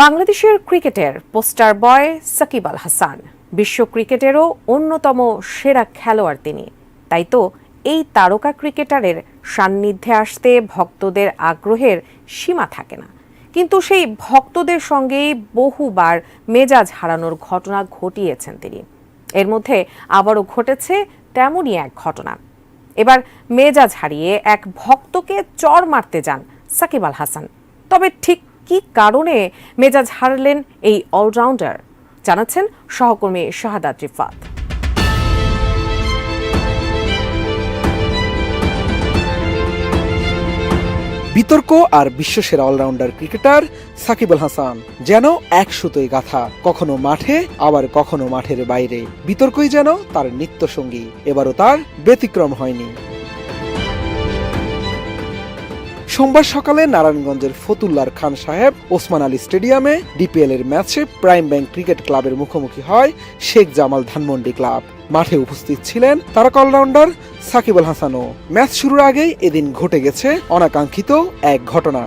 বাংলাদেশের ক্রিকেটের পোস্টার বয় সাকিব আল হাসান বিশ্ব ক্রিকেটেরও অন্যতম সেরা খেলোয়াড় তিনি। তাই তো এই তারকা ক্রিকেটারের সান্নিধ্যে আসতে ভক্তদের আগ্রহের সীমা থাকে না। কিন্তু সেই ভক্তদের সঙ্গেই বহুবার মেজাজ হারানোর ঘটনা ঘটিয়েছেন তিনি। এর মধ্যে আবারও ঘটেছে তেমনই এক ঘটনা। এবার মেজাজ হারিয়ে এক ভক্তকে চড় মারতে যান সাকিব আল হাসান। তবে ঠিক কি কারণে মেজাজ হারলেন এই অলরাউন্ডার জানাচ্ছেন সহকর্মী শাহাদাত রিফাত। বিতর্ক আর বিশ্বসেরা অলরাউন্ডার ক্রিকেটার সাকিব আল হাসান যেন এক সুতোয় গাঁথা, কখনো মাঠে আবার কখনো মাঠের বাইরে। বিতর্কই যেন তার নিত্যসঙ্গী, এবারও তার ব্যতিক্রম হয়নি। সোমবার সকালে নারায়ণগঞ্জের ফতুল্লার খান সাহেব ওসমান আলী স্টেডিয়ামে ডিপিএল এর ম্যাচে প্রাইম ব্যাংক ক্রিকেট ক্লাবের মুখোমুখি হয় শেখ জামাল ধানমন্ডি ক্লাব। মাঠে উপস্থিত ছিলেন তারকা অলরাউন্ডার সাকিব আল হাসানও। ম্যাচ শুরুর আগেই এদিন ঘটে গেছে অনাকাঙ্ক্ষিত এক ঘটনা।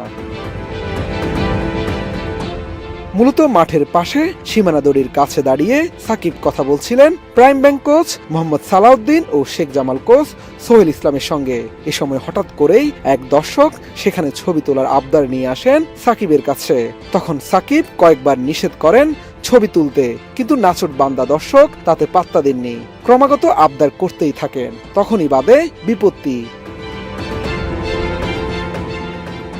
মূলত মাঠের পাশে সীমানা দড়ির কাছে দাঁড়িয়ে সাকিব কথা বলছিলেন prime bank coach Mohammad Salauddin ও শেখ জামাল কোচ সোহেল ইসলামের সঙ্গে। এ সময় হঠাৎ করেই এক দর্শক সেখানে ছবি তোলার আবদার নিয়ে আসেন সাকিবের কাছে। তখন সাকিব কয়েকবার নিষেধ করেন ছবি তুলতে, কিন্তু নাছোড় বান্দা দর্শক তাতে পাত্তা দেননি। ক্রমাগত আবদার করতেই থাকেন। তখনই বাধে বিপত্তি।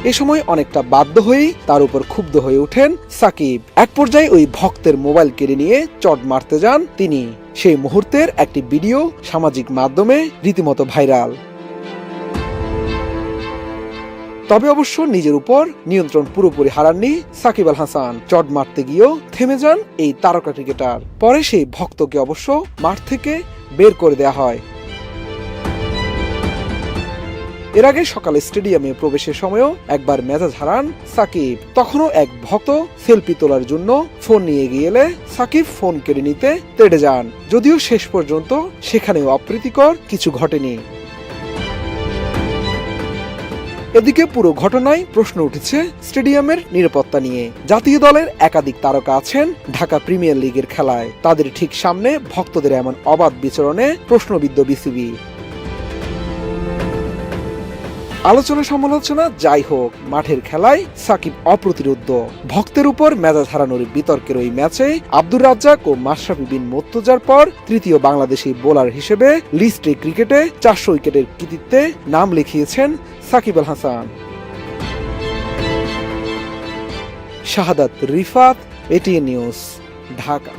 এ সময় অনেকটা বাধ্য হয়েই তার উপর ক্ষুব্ধ হয়ে ওঠেন সাকিব। এক পর্যায়ে ওই ভক্তের মোবাইল কেড়ে নিয়ে চট মারতে যান তিনি। সেই মুহূর্তের একটি ভিডিও সামাজিক মাধ্যমে রীতিমতো ভাইরাল। তবে অবশ্য নিজের উপর নিয়ন্ত্রণ পুরোপুরি হারাননি সাকিব আল হাসান। চট মারতে গিয়েও থেমে যান এই তারকা ক্রিকেটার। পরে সেই ভক্তকে অবশ্য মাঠ থেকে বের করে দেয়া হয়। এর আগে সকালে স্টেডিয়ামে প্রবেশের সময়ও একবার মেজাজ হারান সাকিব। তখনও এক ভক্ত সেলফি তোলার জন্য ফোন নিয়ে গিয়েলে সাকিব ফোন কেড়ে নিতে তেড়ে যান। যদিও শেষ পর্যন্ত সেখানেও অপ্রীতিকর কিছু ঘটেনি। এদিকে পুরো ঘটনায় প্রশ্ন উঠেছে স্টেডিয়ামের নিরাপত্তা নিয়ে। জাতীয় দলের একাধিক তারকা আছেন ঢাকা প্রিমিয়ার লিগের খেলায়। তাদের ঠিক সামনে ভক্তদের এমন অবাধ বিচরণে প্রশ্নবিদ্ধ বিসিবি। আলোচনা সমালোচনা যাই হোক, মাঠের খেলায় সাকিব অপ্রতিরোধ্য। ভক্তের উপর মেজাজ হারানোর বিতর্কের ওই ম্যাচে আব্দুর রাজ্জাক ও মাশরাফি বিন মুর্তজার পর তৃতীয় বাংলাদেশি বোলার হিসেবে লিস্টে ক্রিকেটে 400 উইকেটের কৃতিত্বে নাম লিখিয়েছেন সাকিব আল হাসান। শাহাদাত রিফাত, এটিএন নিউজ, ঢাকা।